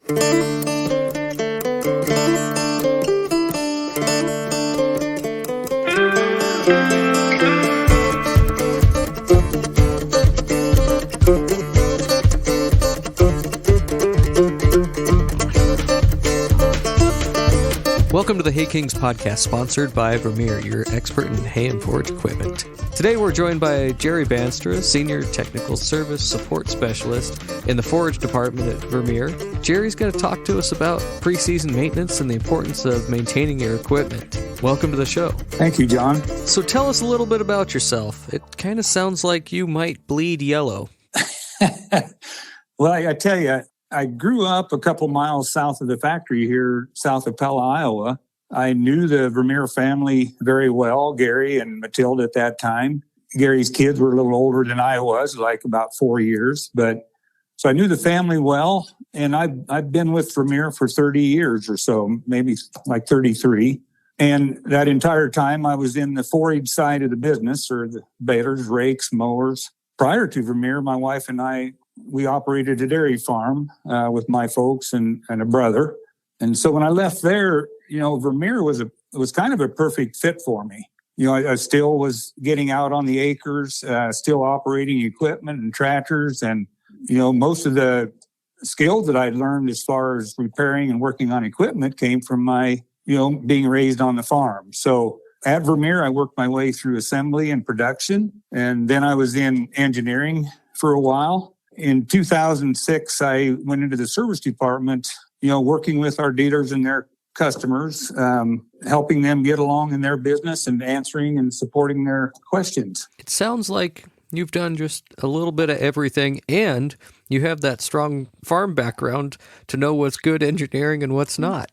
Welcome to the Hay Kings podcast, sponsored by Vermeer, your expert in hay and forage equipment. Today we're joined by Jerry Banstra, Senior Technical Service Support Specialist in the forage department at Vermeer. Jerry's going to talk to us about preseason maintenance and the importance of maintaining your equipment. Welcome to the show. Thank you, John. So tell us a little bit about yourself. It kind of sounds like you might bleed yellow. Well, I tell you, I grew up a couple miles south of the factory here, south of Pella, Iowa. I knew the Vermeer family very well, Gary and Matilda at that time. Gary's kids were a little older than I was, like about 4 years. So I knew the family well, and I've been with Vermeer for 30 years or so, maybe like 33. And that entire time I was in the forage side of the business, or the balers, rakes, mowers. Prior to Vermeer, my wife and I, we operated a dairy farm with my folks and a brother. And so when I left there, Vermeer was kind of a perfect fit for me. I still was getting out on the acres, still operating equipment and tractors. And, most of the skills that I learned as far as repairing and working on equipment came from my, being raised on the farm. So at Vermeer, I worked my way through assembly and production. And then I was in engineering for a while. In 2006, I went into the service department, working with our dealers and their customers, helping them get along in their business and answering and supporting their questions. It sounds like you've done just a little bit of everything, and you have that strong farm background to know what's good engineering and what's not.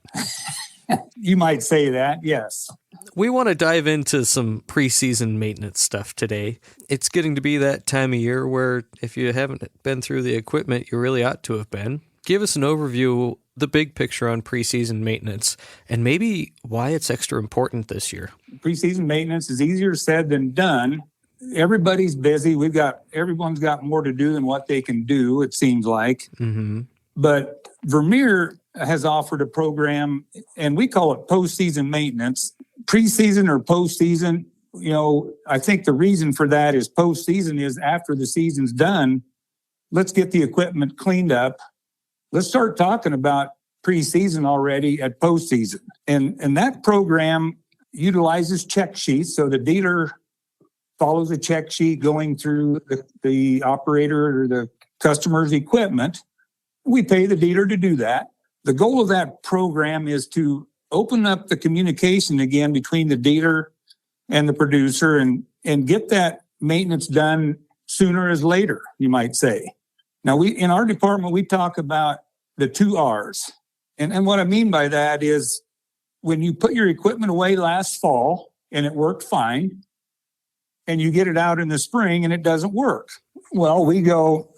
You might say that, yes. We want to dive into some preseason maintenance stuff today. It's getting to be that time of year where if you haven't been through the equipment, you really ought to have been. Give us an overview, the big picture on preseason maintenance, and maybe why it's extra important this year. Preseason maintenance is easier said than done. Everybody's busy. Everyone's got more to do than what they can do, it seems like. Mm-hmm. But Vermeer has offered a program, and we call it postseason maintenance. Preseason or postseason, I think the reason for that is postseason is after the season's done, let's get the equipment cleaned up. Let's start talking about preseason already at postseason. And that program utilizes check sheets. So the dealer follows a check sheet going through the operator or the customer's equipment. We pay the dealer to do that. The goal of that program is to open up the communication again between the dealer and the producer and get that maintenance done sooner as later, you might say. Now, in our department, we talk about the 2 R's. And what I mean by that is when you put your equipment away last fall and it worked fine, and you get it out in the spring and it doesn't work. Well, we go,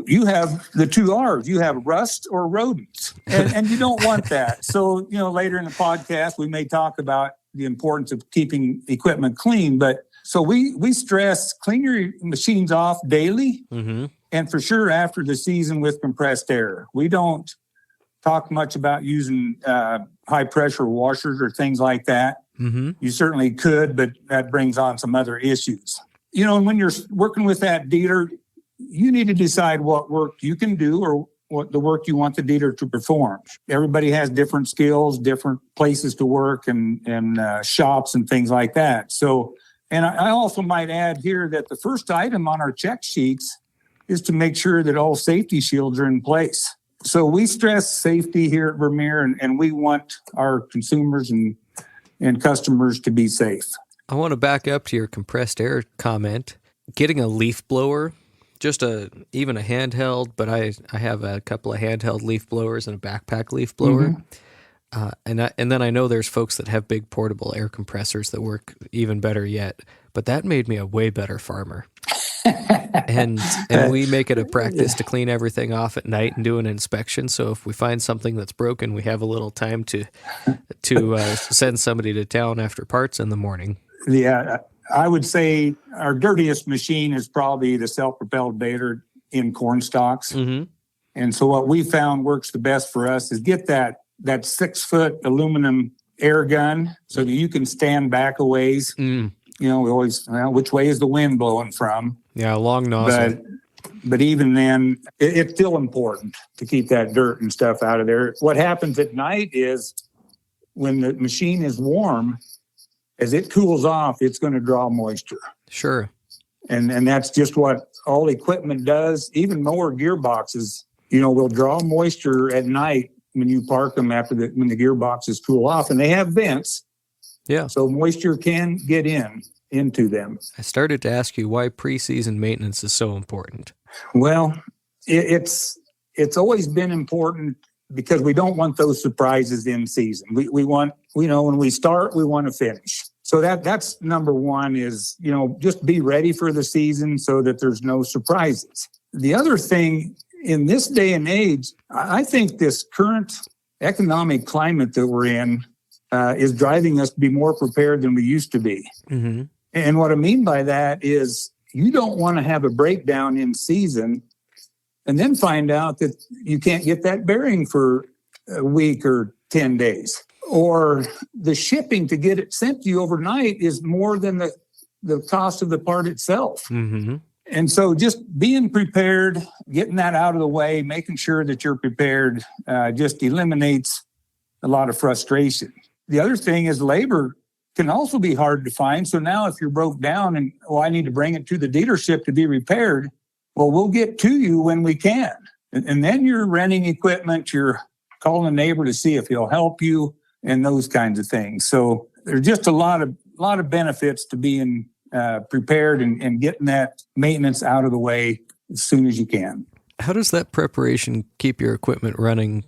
you have the 2 R's. You have rust or rodents. And you don't want that. So, later in the podcast, we may talk about the importance of keeping equipment clean. But so we stress clean your machines off daily. Mm-hmm. And for sure after the season with compressed air. We don't talk much about using high pressure washers or things like that. Mm-hmm. You certainly could, but that brings on some other issues. And when you're working with that dealer, you need to decide what work you can do or what the work you want the dealer to perform. Everybody has different skills, different places to work and shops and things like that. So, and I also might add here that the first item on our check sheets is to make sure that all safety shields are in place. So we stress safety here at Vermeer, and we want our consumers and customers to be safe. I want to back up to your compressed air comment. Getting a leaf blower, even a handheld, but I have a couple of handheld leaf blowers and a backpack leaf blower. Mm-hmm. And then I know there's folks that have big portable air compressors that work even better yet. But that made me a way better farmer. and we make it a practice to clean everything off at night and do an inspection. So if we find something that's broken, we have a little time to send somebody to town after parts in the morning. Yeah, I would say our dirtiest machine is probably the self-propelled baler in corn stalks. Mm-hmm. And so what we found works the best for us is get that 6-foot aluminum air gun so that you can stand back a ways. We always, which way is the wind blowing from? Yeah, long nozzle. But even then, it's still important to keep that dirt and stuff out of there. What happens at night is when the machine is warm, as it cools off, it's going to draw moisture. Sure. And that's just what all equipment does. Even mower gearboxes, will draw moisture at night when you park them when the gearboxes cool off, and they have vents. Yeah. So moisture can get into them. I started to ask you why preseason maintenance is so important. Well, it's always been important because we don't want those surprises in season. We want, when we start, we want to finish. So that's number one is, just be ready for the season so that there's no surprises. The other thing in this day and age, I think this current economic climate that we're in is driving us to be more prepared than we used to be. Mm-hmm. And what I mean by that is you don't want to have a breakdown in season and then find out that you can't get that bearing for a week or 10 days. Or the shipping to get it sent to you overnight is more than the cost of the part itself. Mm-hmm. And so just being prepared, getting that out of the way, making sure that you're prepared just eliminates a lot of frustration. The other thing is labor can also be hard to find. So now if you're broke down and, I need to bring it to the dealership to be repaired, well, we'll get to you when we can. And then you're renting equipment, you're calling a neighbor to see if he'll help you and those kinds of things. So there's just a lot of benefits to being prepared and getting that maintenance out of the way as soon as you can. How does that preparation keep your equipment running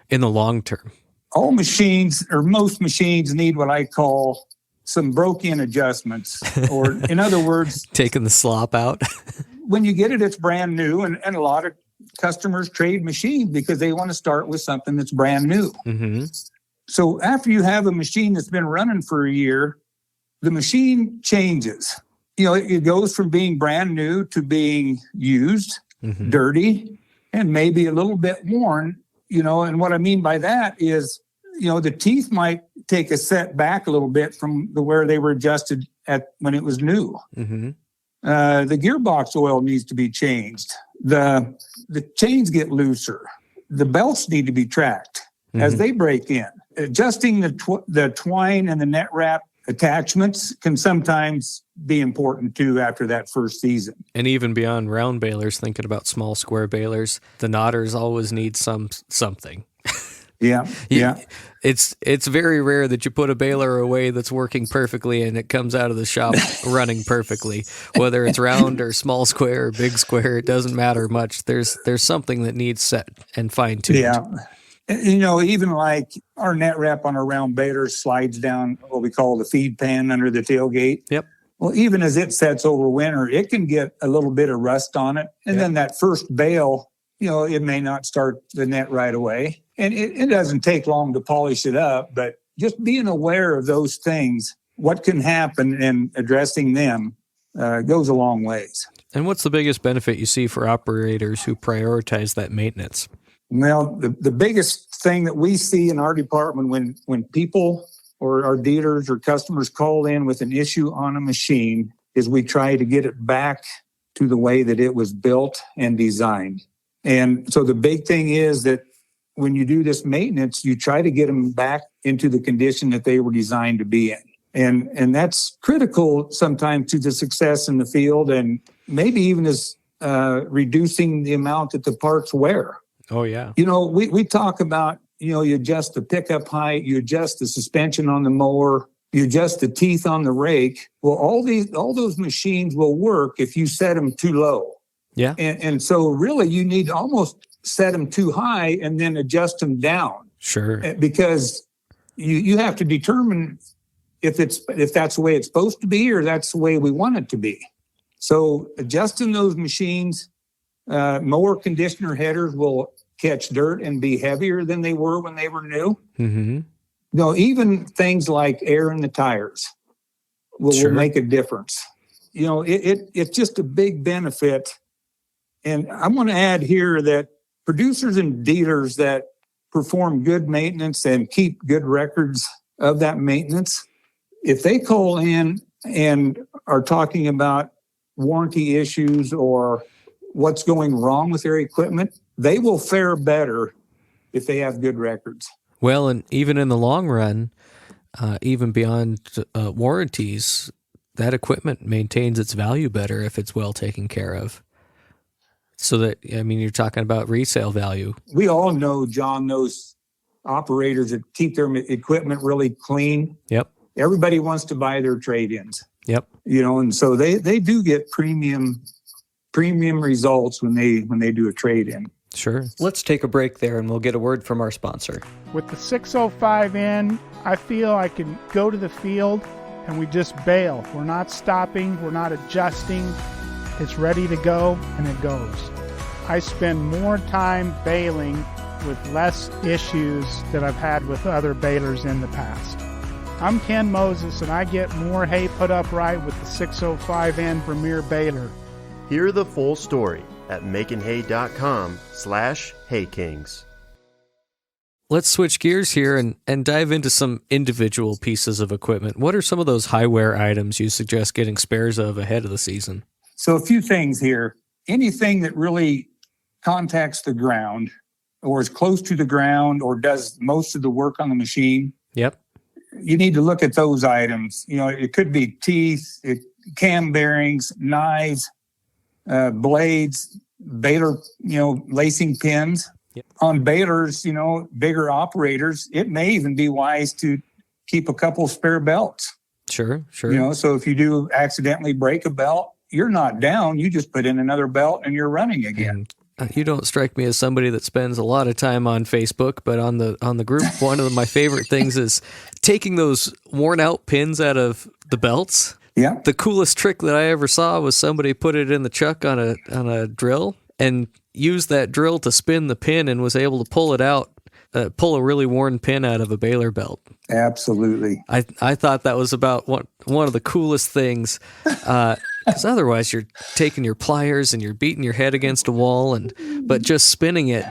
in the long term? All machines, or most machines, need what I call some broke-in adjustments, or in other words, taking the slop out. When you get it, it's brand new, and a lot of customers trade machines because they want to start with something that's brand new. Mm-hmm. So after you have a machine that's been running for a year, the machine changes. It goes from being brand new to being used, mm-hmm. dirty, and maybe a little bit worn. And what I mean by that is, the teeth might take a set back a little bit from where they were adjusted at when it was new. Mm-hmm. The gearbox oil needs to be changed. The chains get looser. The belts need to be tracked mm-hmm. as they break in. Adjusting the twine and the net wrap attachments can sometimes be important too after that first season. And even beyond round balers, thinking about small square balers, the knotters always need something. Yeah. It's very rare that you put a baler away that's working perfectly and it comes out of the shop running perfectly. Whether it's round or small square or big square, it doesn't matter much. There's something that needs set and fine-tuned. Yeah. Even like our net wrap on our round baler slides down what we call the feed pan under the tailgate. Yep. Well, even as it sets over winter, it can get a little bit of rust on it. And then that first bale, it may not start the net right away. And it doesn't take long to polish it up, but just being aware of those things, what can happen and addressing them goes a long ways. And what's the biggest benefit you see for operators who prioritize that maintenance? Well, the biggest thing that we see in our department when people or our dealers or customers call in with an issue on a machine is we try to get it back to the way that it was built and designed. And so the big thing is that when you do this maintenance, you try to get them back into the condition that they were designed to be in. And that's critical sometimes to the success in the field and maybe even as reducing the amount that the parts wear. Oh, yeah. We talk about, you adjust the pickup height, you adjust the suspension on the mower, you adjust the teeth on the rake. Well, all those machines will work if you set them too low. Yeah. And so really you need to almost set them too high and then adjust them down. Sure. Because you have to determine if that's the way it's supposed to be or that's the way we want it to be. So adjusting those machines, mower conditioner headers will catch dirt and be heavier than they were when they were new. Mm-hmm. Even things like air in the tires will make a difference. It's just a big benefit. And I'm going to add here that producers and dealers that perform good maintenance and keep good records of that maintenance, if they call in and are talking about warranty issues or what's going wrong with their equipment, they will fare better if they have good records. Well, and even in the long run, even beyond warranties, that equipment maintains its value better if it's well taken care of. So that, I mean, you're talking about resale value. We all know, John, those operators that keep their equipment really clean. Yep. Everybody wants to buy their trade-ins. Yep. You know, and so they do get premium results when they do a trade-in. Sure. Let's take a break there and we'll get a word from our sponsor. With the 605N, I feel I can go to the field and we just bail. We're not stopping, we're not adjusting. It's ready to go and it goes. I spend more time bailing with less issues that I've had with other balers in the past. I'm Ken Moses and I get more hay put up right with the 605N Vermeer baler. Hear the full story at makinghay.com/haykings. Let's switch gears here and dive into some individual pieces of equipment. What are some of those high wear items you suggest getting spares of ahead of the season? So a few things here. Anything that really contacts the ground or is close to the ground or does most of the work on the machine. Yep. You need to look at those items. You know, it could be teeth, cam bearings, knives, blades, baler, lacing pins. Yep. On balers, bigger operators, it may even be wise to keep a couple spare belts. Sure. So if you do accidentally break a belt, you're not down. You just put in another belt and you're running again. And you don't strike me as somebody that spends a lot of time on Facebook, but on the group, one of my favorite things is taking those worn out pins out of the belts. Yeah. The coolest trick that I ever saw was somebody put it in the chuck on a drill and used that drill to spin the pin and was able to pull it out, pull a really worn pin out of a baler belt. Absolutely. I thought that was about one of the coolest things, because otherwise you're taking your pliers and you're beating your head against a wall, but just spinning it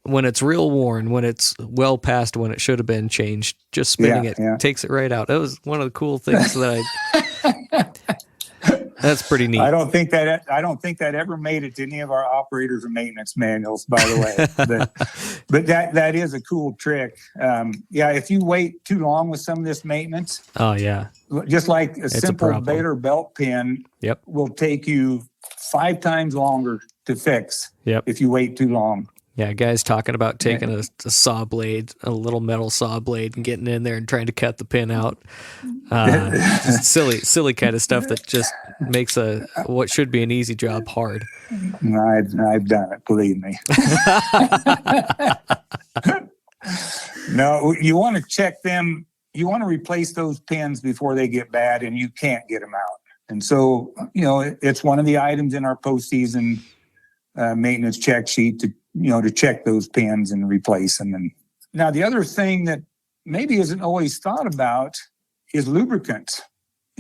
when it's real worn, when it's well past when it should have been changed, just spinning it takes it right out. That was one of the cool things that that's pretty neat. I don't think that ever made it to any of our operators or maintenance manuals, by the way. but that is a cool trick. If you wait too long with some of this maintenance, just like a simple baler belt pin, will take you 5 times longer to fix. If you wait too long. Yeah, guys talking about taking a saw blade, a little metal saw blade, and getting in there and trying to cut the pin out. Just silly kind of stuff that just makes what should be an easy job hard. I've done it, believe me. No, you want to check them. You want to replace those pins before they get bad, and you can't get them out. And so, it's one of the items in our postseason maintenance check sheet to check those pins and replace them. And now the other thing that maybe isn't always thought about is lubricants.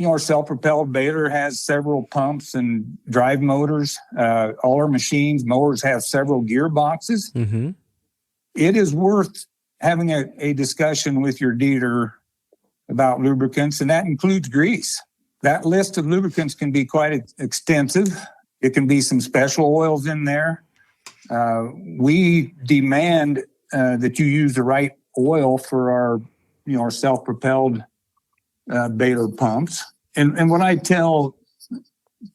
Our self-propelled baler has several pumps and drive motors. All our mowers have several gearboxes. Mm-hmm. It is worth having a discussion with your dealer about lubricants, and that includes grease. That list of lubricants can be quite extensive. It can be some special oils in there. We demand that you use the right oil for our self-propelled baler pumps. And what I tell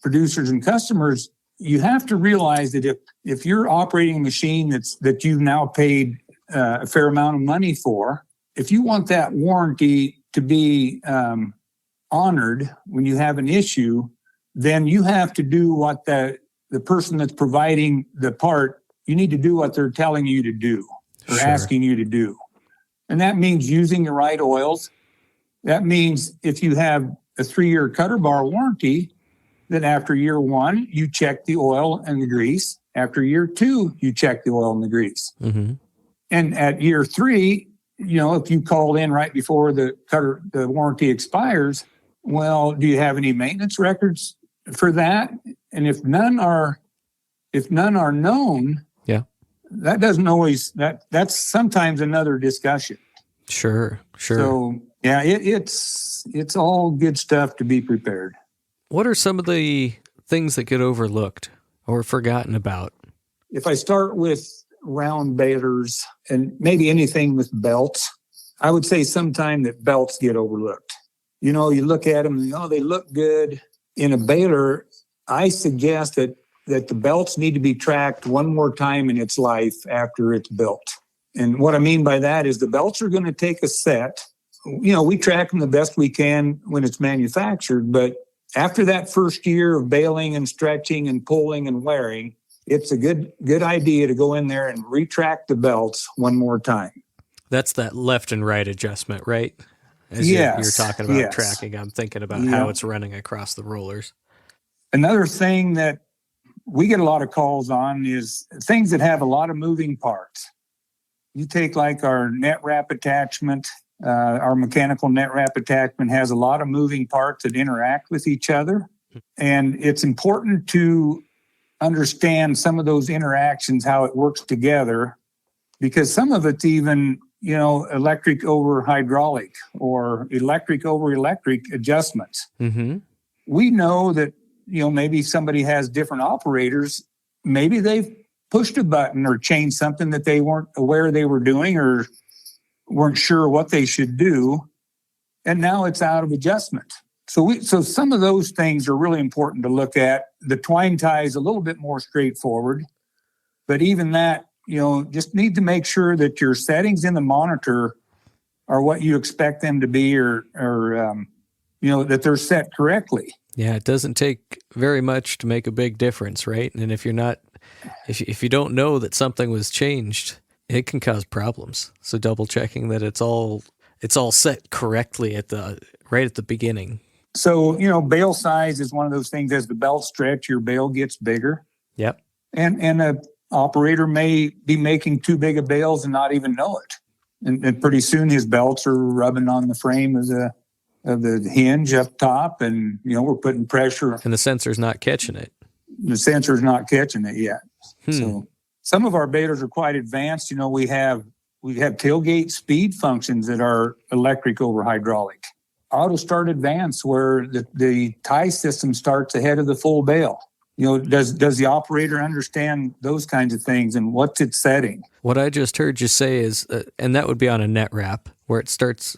producers and customers, you have to realize that if you're operating a machine that you've now paid a fair amount of money for, if you want that warranty to be honored when you have an issue, then you have to do what the person that's providing the part, you need to do what they're telling you to do or asking you to do. And that means using the right oils. That means if you have a 3-year cutter bar warranty, then after year 1, you check the oil and the grease. After year 2, you check the oil and the grease. Mm-hmm. And at year 3, if you called in right before the warranty expires, well, do you have any maintenance records for that? And if none are known, that doesn't always, that's sometimes another discussion. Sure. So yeah, it's all good stuff to be prepared. What are some of the things that get overlooked or forgotten about? If I start with round balers and maybe anything with belts, I would say sometime that belts get overlooked. You know, you look at them and, they look good. In a baler, I suggest that the belts need to be tracked one more time in its life after it's built. And what I mean by that is the belts are going to take a set. You know, we track them the best we can when it's manufactured, but after that first year of baling and stretching and pulling and wearing, it's a good idea to go in there and retract the belts one more time. That's that left and right adjustment, right? As Yes, you're talking about yes. tracking, I'm thinking about Yep. how it's running across the rollers. Another thing that we get a lot of calls on is things that have a lot of moving parts. You take like our net wrap attachment, our mechanical net wrap attachment has a lot of moving parts that interact with each other. And it's important to understand some of those interactions, how it works together, because some of it's even, electric over hydraulic or electric over electric adjustments. Mm-hmm. We know that, maybe somebody has different operators. Maybe they've pushed a button or changed something that they weren't aware they were doing or weren't sure what they should do. And now it's out of adjustment. So some of those things are really important to look at. The twine tie is a little bit more straightforward, but even that, just need to make sure that your settings in the monitor are what you expect them to be or that they're set correctly. Yeah, it doesn't take very much to make a big difference, right? And if you don't know that something was changed, it can cause problems. So double checking that it's all set correctly right at the beginning. So, bail size is one of those things. As the belt stretch, your bail gets bigger. Yep. And a operator may be making too big of bales and not even know it. And pretty soon his belts are rubbing on the frame of the hinge up top, and we're putting pressure. And the sensor's not catching it. The sensor's not catching it yet. So some of our balers are quite advanced. We have tailgate speed functions that are electric over hydraulic. Auto start advanced, where the tie system starts ahead of the full bale. Does the operator understand those kinds of things and what's its setting? What I just heard you say is, and that would be on a net wrap, where it starts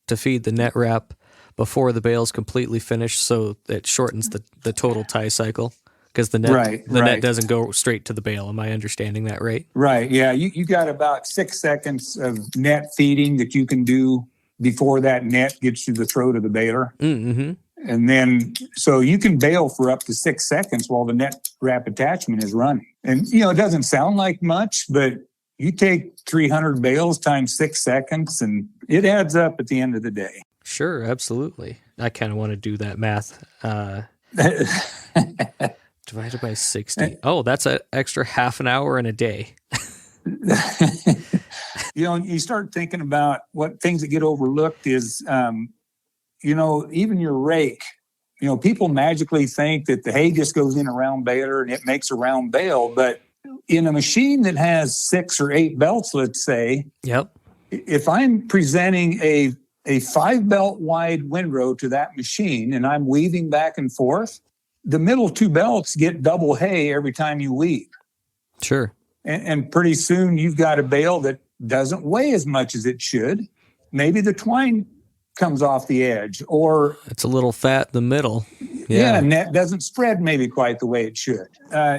to feed the net wrap before the bale's completely finished, so it shortens the total tie cycle, because the net doesn't go straight to the bale. Am I understanding that right? Right. Yeah. You got about 6 seconds of net feeding that you can do before that net gets to the throat of the baler. Mm-hmm. And then, so you can bale for up to 6 seconds while the net wrap attachment is running. And, it doesn't sound like much, but you take 300 bales times 6 seconds and it adds up at the end of the day. Sure, absolutely. I kind of want to do that math. Divided by 60. Oh, that's an extra half an hour in a day. You start thinking about what things that get overlooked is, even your rake. People magically think that the hay just goes in a round baler and it makes a round bale. But in a machine that has 6 or 8 belts, let's say, yep, if I'm presenting a 5 belt wide windrow to that machine and I'm weaving back and forth, the middle 2 belts get double hay every time you weave. Sure. And pretty soon you've got a bale that doesn't weigh as much as it should. Maybe the twine comes off the edge, or it's a little fat in the middle. Yeah, net doesn't spread maybe quite the way it should.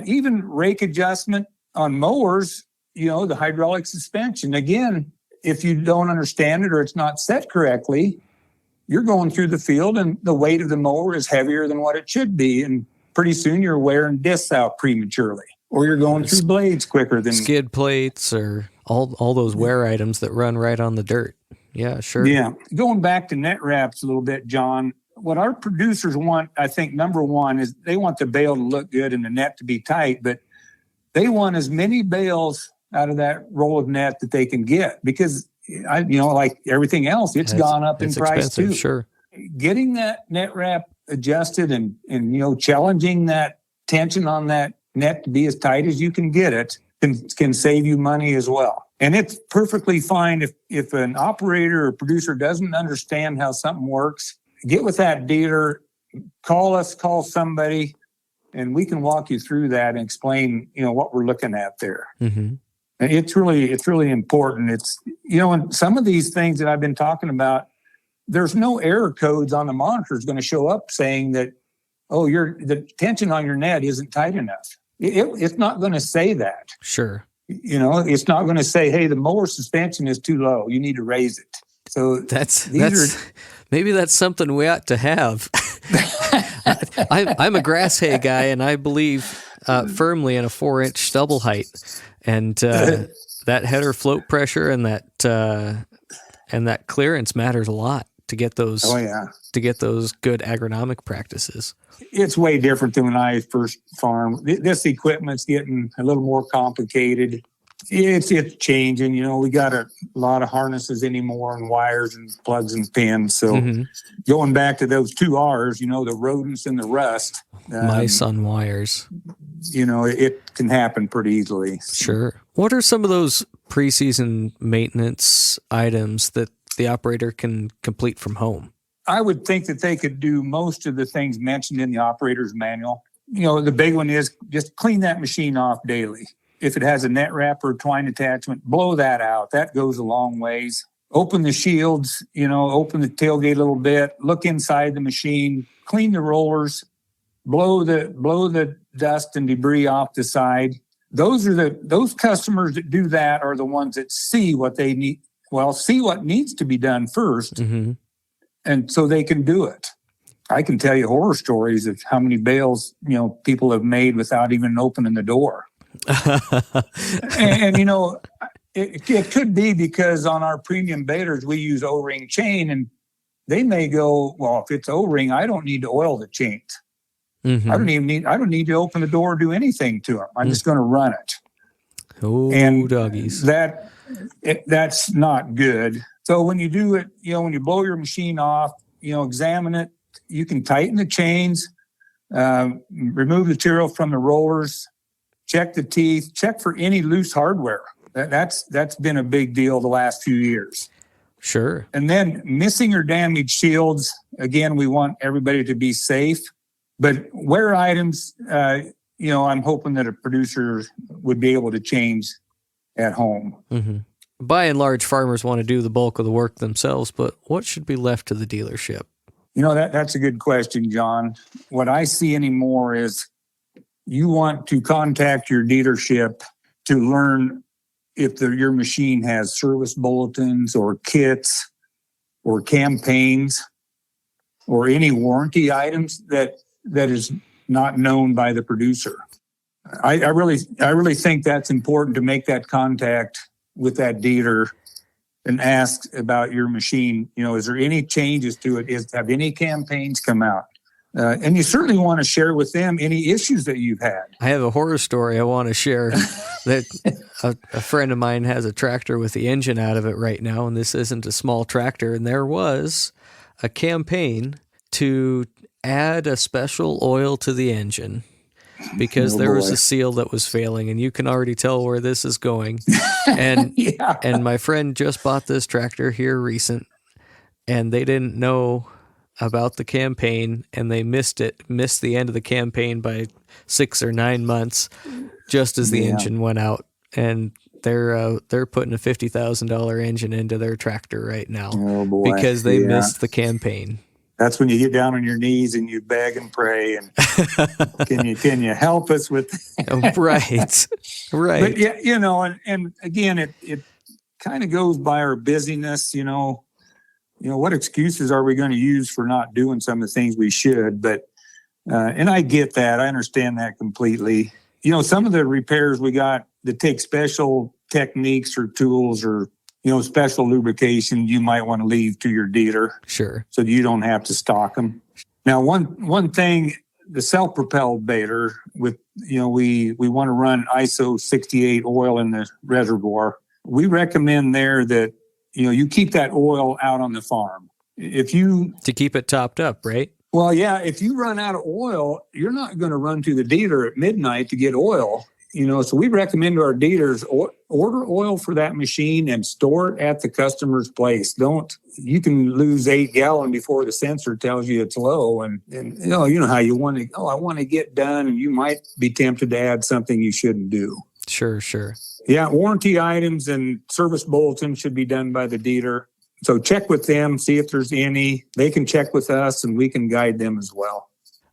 Even rake adjustment on mowers, the hydraulic suspension. Again, if you don't understand it or it's not set correctly, you're going through the field and the weight of the mower is heavier than what it should be. And pretty soon you're wearing discs out prematurely, or you're going through blades quicker than skid plates or all those wear items that run right on the dirt. Yeah, sure. Yeah. Going back to net wraps a little bit, John, what our producers want, I think, number one, is they want the bale to look good and the net to be tight, but they want as many bales out of that roll of net that they can get, because, like everything else, it's gone up in price too. Sure. Getting that net wrap adjusted and challenging that tension on that net to be as tight as you can get it can save you money as well. And it's perfectly fine if an operator or producer doesn't understand how something works, get with that dealer, call us, call somebody, and we can walk you through that and explain, what we're looking at there. Mm-hmm. And it's really important. It's, and some of these things that I've been talking about, there's no error codes on the monitors going to show up saying that, the tension on your net isn't tight enough. It's not going to say that. Sure. It's not going to say, hey, the mower suspension is too low. You need to raise it. So maybe that's something we ought to have. I'm a grass hay guy, and I believe firmly in a 4-inch stubble height, and that header float pressure and that clearance matters a lot to get those. Oh yeah. To get those good agronomic practices. It's way different than when I first farmed. This equipment's getting a little more complicated. It's changing. We got a lot of harnesses anymore and wires and plugs and pins. So going back to those 2 R's, the rodents and the rust. Mice on wires. It can happen pretty easily. Sure. What are some of those preseason maintenance items that the operator can complete from home? I would think that they could do most of the things mentioned in the operator's manual. The big one is just clean that machine off daily. If it has a net wrap or twine attachment, blow that out. That goes a long ways. Open the shields, open the tailgate a little bit, look inside the machine, clean the rollers, blow the dust and debris off the side. Those customers that do that are the ones that see what they need. Well, see what needs to be done first. Mm-hmm. And so they can do it. I can tell you horror stories of how many bales, people have made without even opening the door. and it could be because on our premium balers, we use O-ring chain, and they may go, well, if it's O-ring, I don't need to oil the chains. Mm-hmm. I don't need to open the door or do anything to them. I'm just going to run it. Oh, and doggies. That's not good. So when you do it, when you blow your machine off, examine it. You can tighten the chains, remove material from the rollers, check the teeth, check for any loose hardware. That's been a big deal the last few years. Sure. And then missing or damaged shields. Again, we want everybody to be safe, but wear items, I'm hoping that a producer would be able to change at home. Mm-hmm. By and large, farmers want to do the bulk of the work themselves, but what should be left to the dealership? That's a good question, John. What I see anymore is you want to contact your dealership to learn if your machine has service bulletins or kits or campaigns or any warranty items that is not known by the producer. I really think that's important to make that contact with that dealer and ask about your machine. Is there any changes to it? Have any campaigns come out? And you certainly want to share with them any issues that you've had. I have a horror story I want to share that a friend of mine has a tractor with the engine out of it right now, and this isn't a small tractor, and there was a campaign to add a special oil to the engine because there was a seal that was failing, and you can already tell where this is going. And and my friend just bought this tractor here recent, and they didn't know about the campaign, and they missed the end of the campaign by 6 or 9 months, just as the engine went out. And they're putting a $50,000 engine into their tractor right now because they missed the campaign. That's when you get down on your knees and you beg and pray and can you help us with right. But yeah, and again it kind of goes by our busyness, what excuses are we going to use for not doing some of the things we should? But and I get that. I understand that completely. Some of the repairs we got that take special techniques or tools or special lubrication you might want to leave to your dealer. Sure. So you don't have to stock them. Now, one thing, the self-propelled baler with, we want to run ISO 68 oil in the reservoir. We recommend there that, you keep that oil out on the farm. To keep it topped up, right? Well, yeah, if you run out of oil, you're not going to run to the dealer at midnight to get oil. So we recommend to our dealers, order oil for that machine and store it at the customer's place. You can lose 8 gallons before the sensor tells you it's low. And you know how you want to, I want to get done. And you might be tempted to add something you shouldn't do. Sure. Yeah. Warranty items and service bulletins should be done by the dealer. So check with them, see if there's any. They can check with us and we can guide them as well.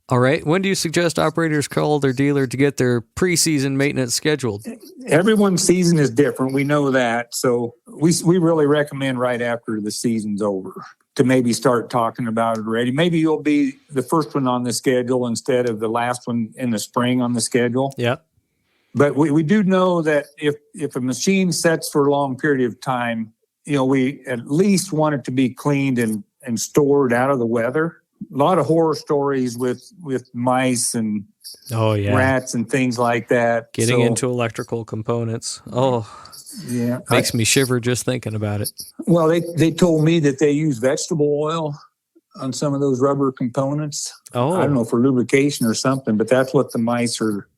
All right. When do you suggest operators call their dealer to get their preseason maintenance scheduled? Everyone's season is different. We know that. So we really recommend right after the season's over to maybe start talking about it already. Maybe you'll be the first one on the schedule instead of the last one in the spring on the schedule. Yep. But we do know that if a machine sets for a long period of time, we at least want it to be cleaned and stored out of the weather. A lot of horror stories with mice and rats and things like that. Getting into electrical components. Oh, yeah, makes me shiver just thinking about it. Well, they told me that they use vegetable oil on some of those rubber components. Oh, I don't know, for lubrication or something, but that's what the mice are.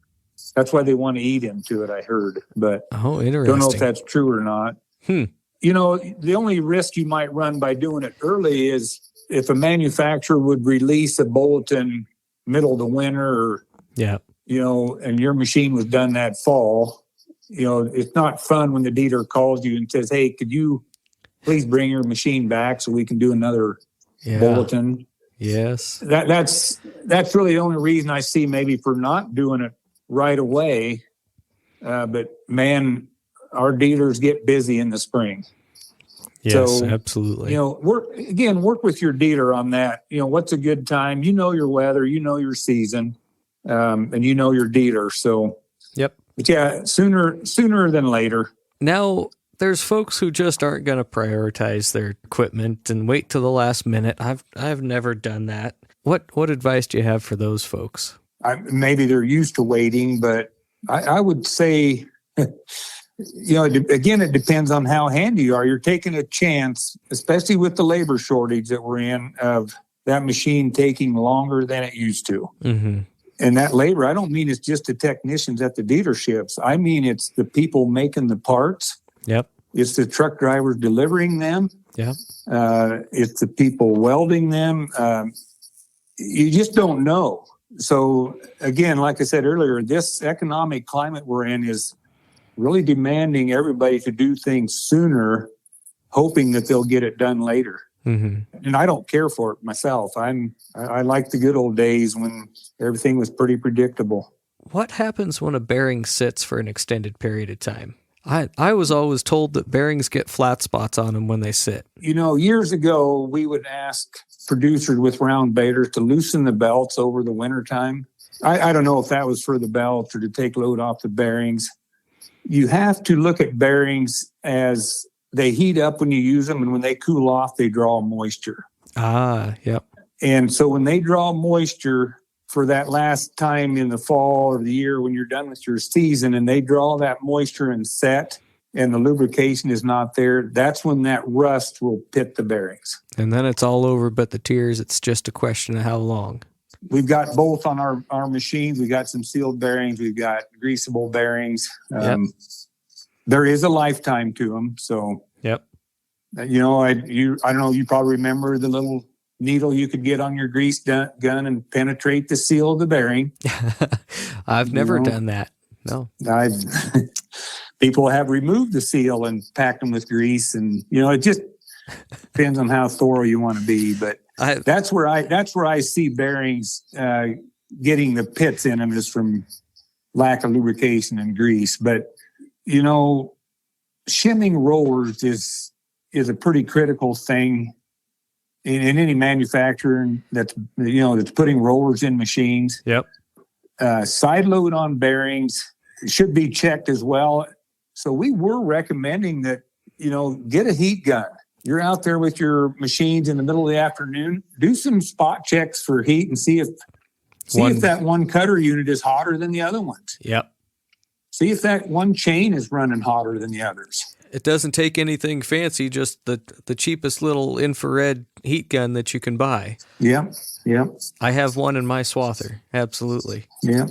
That's why they want to eat into it, I heard. But interesting. Don't know if that's true or not. The only risk you might run by doing it early is if a manufacturer would release a bulletin middle of the winter and your machine was done that fall, it's not fun when the dealer calls you and says, hey, could you please bring your machine back so we can do another bulletin? Yes. That's really the only reason I see maybe for not doing it right away. But man, our dealers get busy in the spring. Yes, absolutely. Work with your dealer on that. What's a good time? Your weather, your season, and your dealer. So, yep. But yeah, sooner than later. Now, there's folks who just aren't going to prioritize their equipment and wait till the last minute. I've never done that. What advice do you have for those folks? Maybe they're used to waiting, but I would say. Again, it depends on how handy you are. You're taking a chance, especially with the labor shortage that we're in, of that machine taking longer than it used to. Mm-hmm. And that labor, I don't mean it's just the technicians at the dealerships. I mean, it's the people making the parts. Yep. It's the truck drivers delivering them. Yep. It's the people welding them. You just don't know. So again, like I said earlier, this economic climate we're in is really demanding everybody to do things sooner, hoping that they'll get it done later. Mm-hmm. And I don't care for it myself. I like the good old days when everything was pretty predictable. What happens when a bearing sits for an extended period of time? I was always told that bearings get flat spots on them when they sit. Years ago, we would ask producers with round baiters to loosen the belts over the wintertime. I don't know if that was for the belts or to take load off the bearings. You have to look at bearings as they heat up when you use them, and when they cool off, they draw moisture. Yep. And so when they draw moisture for that last time in the fall or the year when you're done with your season, and they draw that moisture and set, and the lubrication is not there, that's when that rust will pit the bearings. And then it's all over but the tears. It's just a question of how long. We've got both on our machines. We've got some sealed bearings. We've got greasable bearings. There is a lifetime to them. So, yep. I don't know, you probably remember the little needle you could get on your grease gun and penetrate the seal of the bearing. I've never done that. No. People have removed the seal and packed them with grease, and it just depends on how thorough you want to be. But that's where I see bearings getting the pits in them is from lack of lubrication and grease. But shimming rollers is a pretty critical thing in any manufacturer that's putting rollers in machines. Yep. Side load on bearings should be checked as well. So we were recommending that, get a heat gun. You're out there with your machines in the middle of the afternoon, do some spot checks for heat and see if that one cutter unit is hotter than the other ones. Yep. See if that one chain is running hotter than the others. It doesn't take anything fancy, just the cheapest little infrared heat gun that you can buy. Yeah. I have one in my swather. Absolutely. Yeah.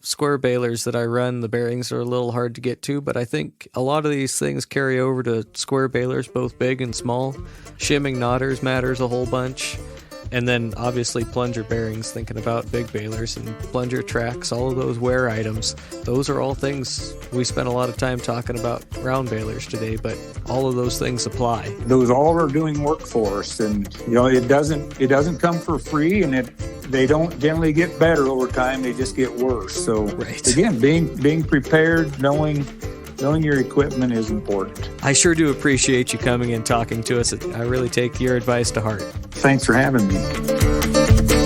square balers that I run, the bearings are a little hard to get to, but I think a lot of these things carry over to square balers, both big and small. Shimming knotters matters a whole bunch. And then obviously plunger bearings, thinking about big balers and plunger tracks, all of those wear items. Those are all things we spent a lot of time talking about round balers today, but all of those things apply. Those all are doing work for us, and it doesn't come for free, and they don't generally get better over time. They just get worse. So Right. Again, being prepared, knowing your equipment is important. I sure do appreciate you coming and talking to us. I really take your advice to heart. Thanks for having me.